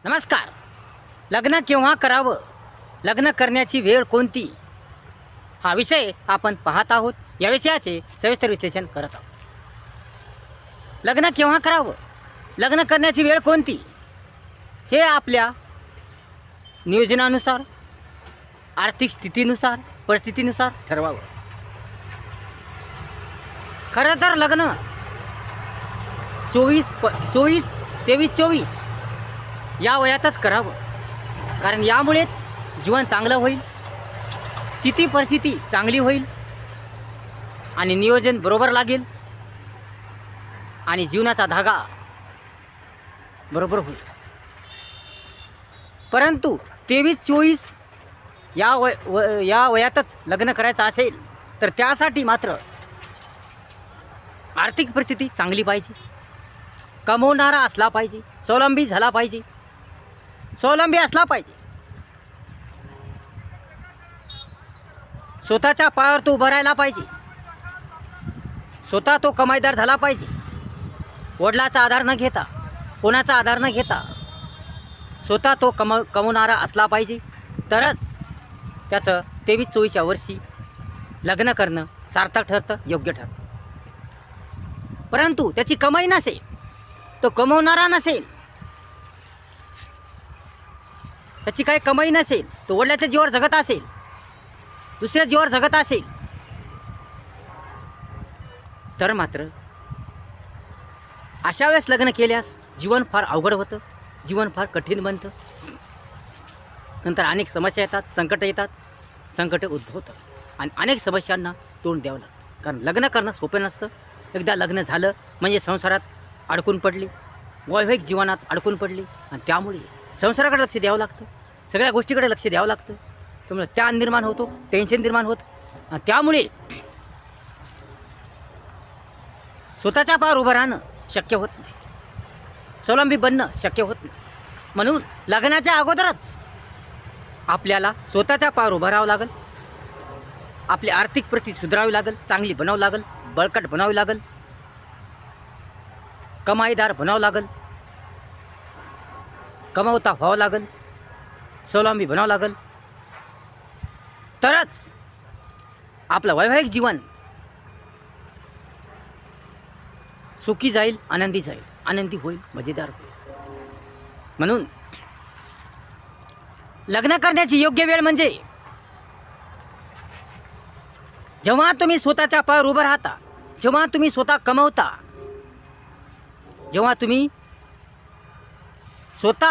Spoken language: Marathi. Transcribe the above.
नमस्कार. लग्न केव्हा करावं, लग्न करण्याची वेळ कोणती, हा विषय आपण पाहत आहोत. या विषयाचे सविस्तर विश्लेषण करत आहोत. लग्न केव्हा करावं, लग्न करण्याची वेळ कोणती, हे आपल्या नियोजनानुसार, आर्थिक स्थितीनुसार, परिस्थितीनुसार ठरवावं. खरं तर लग्न 23-24 या वयातच करावं, कारण यामुळेच जीवन चांगलं होईल, स्थिती परिस्थिती चांगली होईल आणि नियोजन बरोबर लागेल आणि जीवनाचा धागा बरोबर होईल. परंतु 23-24 या वयातच लग्न करायचं असेल तर त्यासाठी मात्र आर्थिक परिस्थिती चांगली पाहिजे, कमवणारा असला पाहिजे, स्वावलंबी झाला पाहिजे, स्वावलंबी असला पाहिजे, स्वतःच्या पायावर तो उभं राहायला पाहिजे, स्वतः तो कमाईदार झाला पाहिजे, वडिलाचा आधार न घेता, कोणाचा आधार न घेता स्वतः तो कमवणारा असला पाहिजे. तरच त्याचं 23-24 वर्षी लग्न करणं सार्थक ठरतं, योग्य ठरतं. परंतु त्याची कमाई नसेल, तो कमवणारा नसेल, त्याची काही कमाई नसेल, तो वडिलाच्या जीवावर जगत असेल, दुसऱ्या जीवावर जगत असेल, तर मात्र अशा वेळेस लग्न केल्यास जीवन फार अवघड होतं, जीवन फार कठीण बनतं. नंतर अनेक समस्या येतात, संकट उद्भवतात आणि अनेक समस्यांना तोंड द्यावं लागतं. कारण लग्न करणं सोपं नसतं. एकदा लग्न झालं म्हणजे संसारात अडकून पडली, वैवाहिक जीवनात अडकून पडली आणि त्यामुळे संसाराकडे लक्ष द्यावं लागतं, सगळ्या गोष्टीकडे लक्ष द्यावं लागतं. त्यामुळे ताण निर्माण होतो, टेन्शन निर्माण होतं आणि त्यामुळे स्वतःच्या पायावर उभं राहणं शक्य होत नाही, स्वावलंबी बनणं शक्य होत नाही. म्हणून लग्नाच्या अगोदरच आपल्याला स्वतःच्या पायावर उभं राहावं लागेल, आपली आर्थिक परिस्थिती सुधारावी लागेल, चांगली बनावं लागेल, बळकट बनावी लागेल, कमाईदार बनावं लागेल, कमावता व्हावं लागेल, स्वावलंबी बनावं लागेल. तरच आपलं वैवाहिक जीवन सुखी जाईल, आनंदी जाईल, आनंदी होईल, मजेदार होईल. म्हणून लग्न करण्याची योग्य वेळ म्हणजे जेव्हा तुम्ही स्वतःच्या पायावर उभं राहता, जेव्हा तुम्ही स्वतः कमवता, जेव्हा तुम्ही स्वतः